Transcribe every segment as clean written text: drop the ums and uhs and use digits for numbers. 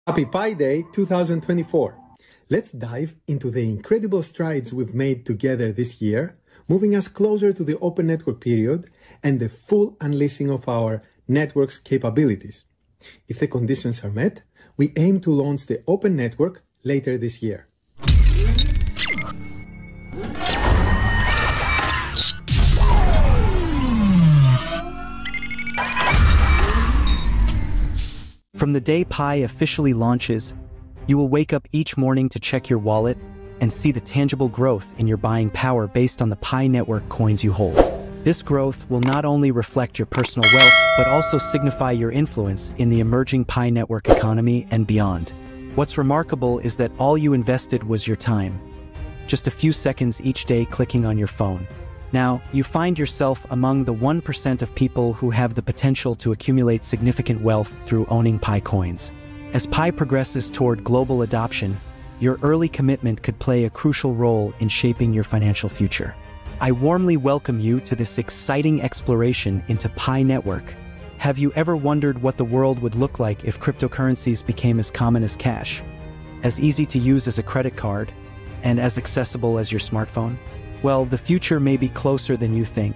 Happy Pi Day 2024. Let's dive into the incredible strides we've made together this year, moving us closer to the open network period and the full unleashing of our network's capabilities. If the conditions are met, we aim to launch the open network later this year. From the day Pi officially launches, you will wake up each morning to check your wallet and see the tangible growth in your buying power based on the Pi network coins you hold. This growth will not only reflect your personal wealth, but also signify your influence in the emerging Pi network economy and beyond. What's remarkable is that all you invested was your time. Just a few seconds each day clicking on your phone. Now, you find yourself among the 1% of people who have the potential to accumulate significant wealth through owning Pi coins. As Pi progresses toward global adoption, your early commitment could play a crucial role in shaping your financial future. I warmly welcome you to this exciting exploration into Pi Network. Have you ever wondered what the world would look like if cryptocurrencies became as common as cash, as easy to use as a credit card, and as accessible as your smartphone? Well, the future may be closer than you think,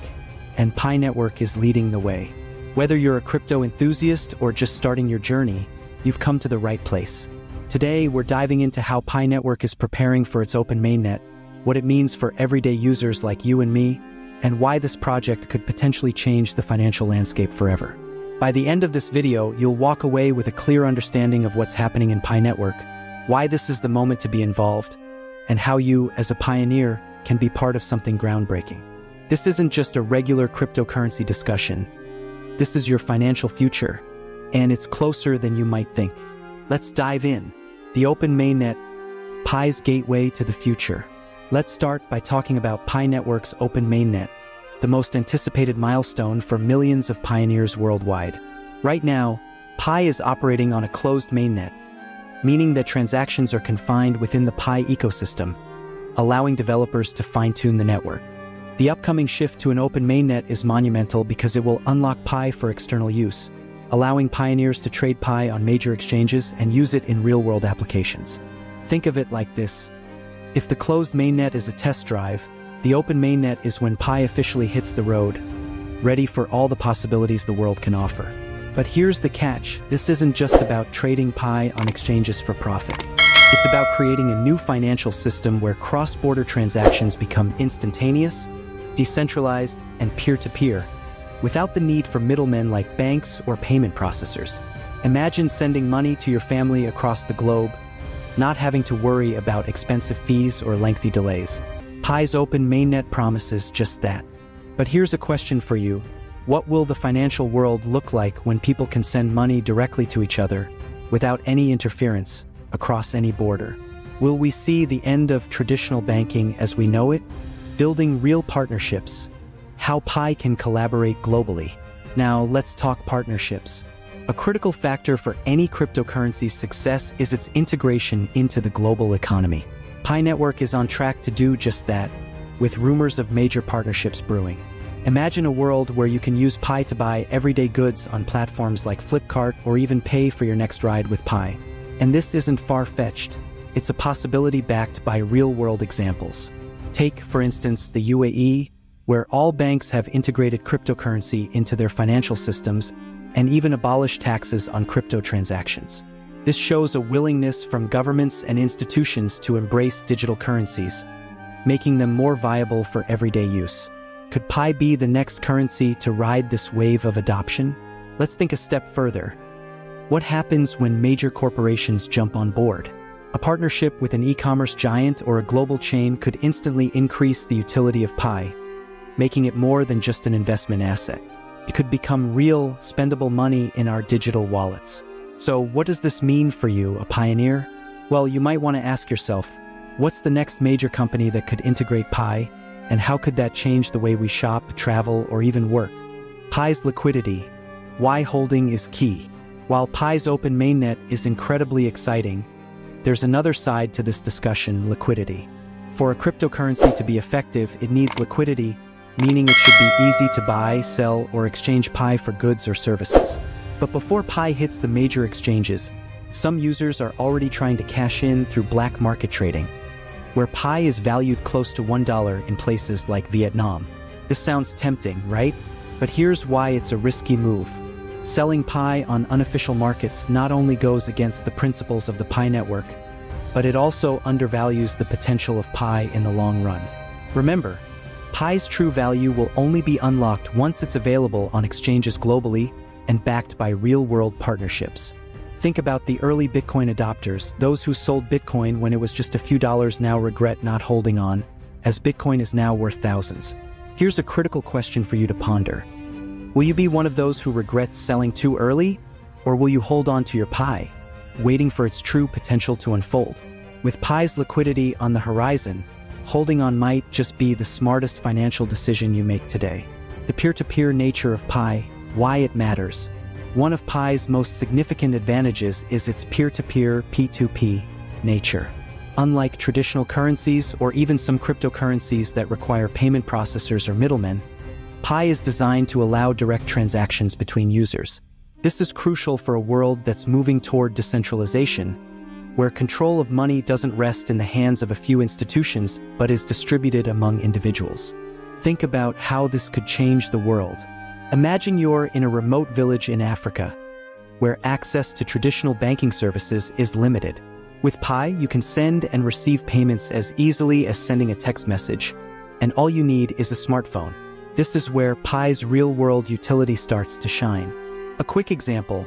and Pi Network is leading the way. Whether you're a crypto enthusiast or just starting your journey, you've come to the right place. Today, we're diving into how Pi Network is preparing for its open mainnet, what it means for everyday users like you and me, and why this project could potentially change the financial landscape forever. By the end of this video, you'll walk away with a clear understanding of what's happening in Pi Network, why this is the moment to be involved, and how you, as a pioneer, can be part of something groundbreaking. This isn't just a regular cryptocurrency discussion. This is your financial future, and it's closer than you might think. Let's dive in. The open mainnet, Pi's gateway to the future. Let's start by talking about Pi Network's open mainnet, the most anticipated milestone for millions of pioneers worldwide. Right now, Pi is operating on a closed mainnet, meaning that transactions are confined within the Pi ecosystem, allowing developers to fine-tune the network. The upcoming shift to an open mainnet is monumental because it will unlock Pi for external use, allowing pioneers to trade Pi on major exchanges and use it in real-world applications. Think of it like this. If the closed mainnet is a test drive, the open mainnet is when Pi officially hits the road, ready for all the possibilities the world can offer. But here's the catch. This isn't just about trading Pi on exchanges for profit. It's about creating a new financial system where cross-border transactions become instantaneous, decentralized, and peer-to-peer, without the need for middlemen like banks or payment processors. Imagine sending money to your family across the globe, not having to worry about expensive fees or lengthy delays. Pi's open mainnet promises just that. But here's a question for you. What will the financial world look like when people can send money directly to each other, without any interference, across any border? Will we see the end of traditional banking as we know it? Building real partnerships. How Pi can collaborate globally. Now, let's talk partnerships. A critical factor for any cryptocurrency's success is its integration into the global economy. Pi Network is on track to do just that, with rumors of major partnerships brewing. Imagine a world where you can use Pi to buy everyday goods on platforms like Flipkart or even pay for your next ride with Pi. And this isn't far-fetched. It's a possibility backed by real-world examples. Take, for instance, the UAE, where all banks have integrated cryptocurrency into their financial systems and even abolished taxes on crypto transactions. This shows a willingness from governments and institutions to embrace digital currencies, making them more viable for everyday use. Could Pi be the next currency to ride this wave of adoption? Let's think a step further. What happens when major corporations jump on board? A partnership with an e-commerce giant or a global chain could instantly increase the utility of Pi, making it more than just an investment asset. It could become real, spendable money in our digital wallets. So what does this mean for you, a pioneer? Well, you might want to ask yourself, what's the next major company that could integrate Pi, and how could that change the way we shop, travel, or even work? Pi's liquidity. Why holding is key. While Pi's open mainnet is incredibly exciting, there's another side to this discussion: liquidity. For a cryptocurrency to be effective, it needs liquidity, meaning it should be easy to buy, sell, or exchange Pi for goods or services. But before Pi hits the major exchanges, Some users are already trying to cash in through black market trading, where Pi is valued close to $1 in places like Vietnam. This sounds tempting, right? But here's why it's a risky move. Selling Pi on unofficial markets not only goes against the principles of the Pi network, but it also undervalues the potential of Pi in the long run. Remember, Pi's true value will only be unlocked once it's available on exchanges globally and backed by real-world partnerships. Think about the early Bitcoin adopters. Those who sold Bitcoin when it was just a few dollars now regret not holding on, as Bitcoin is now worth thousands. Here's a critical question for you to ponder. Will you be one of those who regrets selling too early, or will you hold on to your Pi, waiting for its true potential to unfold? With Pi's liquidity on the horizon, holding on might just be the smartest financial decision you make today. The peer-to-peer nature of Pi, why it matters. One of Pi's most significant advantages is its peer-to-peer P2P nature. Unlike traditional currencies or even some cryptocurrencies that require payment processors or middlemen, Pi is designed to allow direct transactions between users. This is crucial for a world that's moving toward decentralization, where control of money doesn't rest in the hands of a few institutions but is distributed among individuals. Think about how this could change the world. Imagine you're in a remote village in Africa, where access to traditional banking services is limited. With Pi, you can send and receive payments as easily as sending a text message, and all you need is a smartphone. This is where Pi's real-world utility starts to shine. A quick example: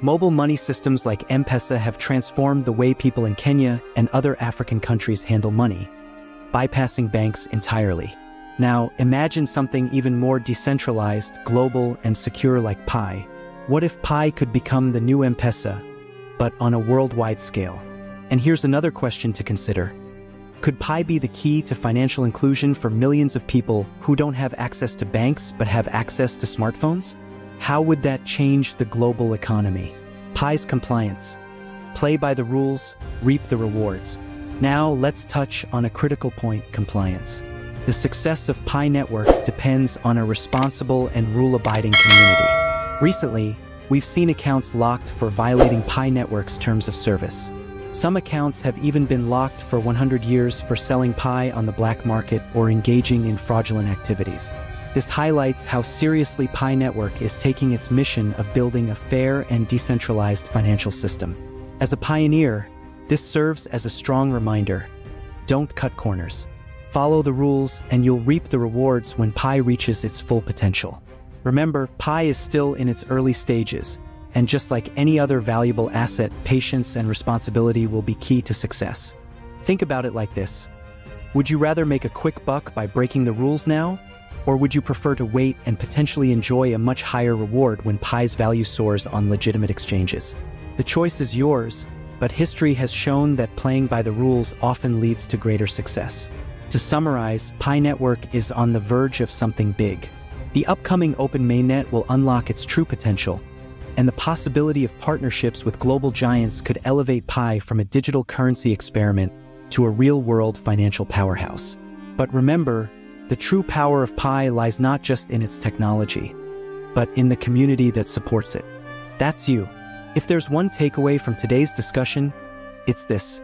mobile money systems like M-Pesa have transformed the way people in Kenya and other African countries handle money, bypassing banks entirely. Now, imagine something even more decentralized, global, and secure like Pi. What if Pi could become the new M-Pesa, but on a worldwide scale? And here's another question to consider. Could Pi be the key to financial inclusion for millions of people who don't have access to banks but have access to smartphones? How would that change the global economy? Pi's compliance. Play by the rules, reap the rewards. Now let's touch on a critical point: compliance. The success of Pi Network depends on a responsible and rule-abiding community. Recently, we've seen accounts locked for violating Pi Network's terms of service. Some accounts have even been locked for 100 years for selling Pi on the black market or engaging in fraudulent activities. This highlights how seriously Pi Network is taking its mission of building a fair and decentralized financial system. As a pioneer, this serves as a strong reminder: don't cut corners. Follow the rules and you'll reap the rewards when Pi reaches its full potential. Remember, Pi is still in its early stages, and just like any other valuable asset, patience and responsibility will be key to success. Think about it like this: would you rather make a quick buck by breaking the rules now? Or would you prefer to wait and potentially enjoy a much higher reward when Pi's value soars on legitimate exchanges? The choice is yours, but history has shown that playing by the rules often leads to greater success. To summarize, Pi Network is on the verge of something big. The upcoming open mainnet will unlock its true potential, and the possibility of partnerships with global giants could elevate Pi from a digital currency experiment to a real-world financial powerhouse. But remember, the true power of Pi lies not just in its technology, but in the community that supports it. That's you. If there's one takeaway from today's discussion, it's this: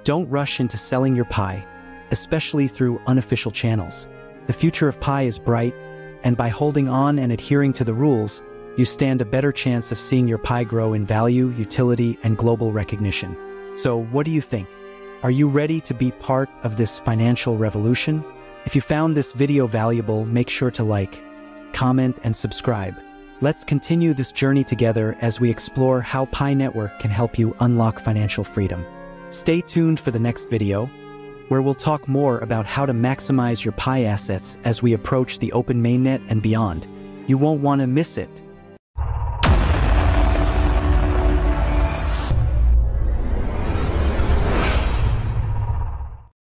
don't rush into selling your Pi, especially through unofficial channels. The future of Pi is bright, and by holding on and adhering to the rules, you stand a better chance of seeing your Pi grow in value, utility, and global recognition. So, what do you think? Are you ready to be part of this financial revolution? If you found this video valuable, make sure to like, comment, and subscribe. Let's continue this journey together as we explore how Pi Network can help you unlock financial freedom. Stay tuned for the next video, where we'll talk more about how to maximize your Pi assets as we approach the open mainnet and beyond. You won't want to miss it.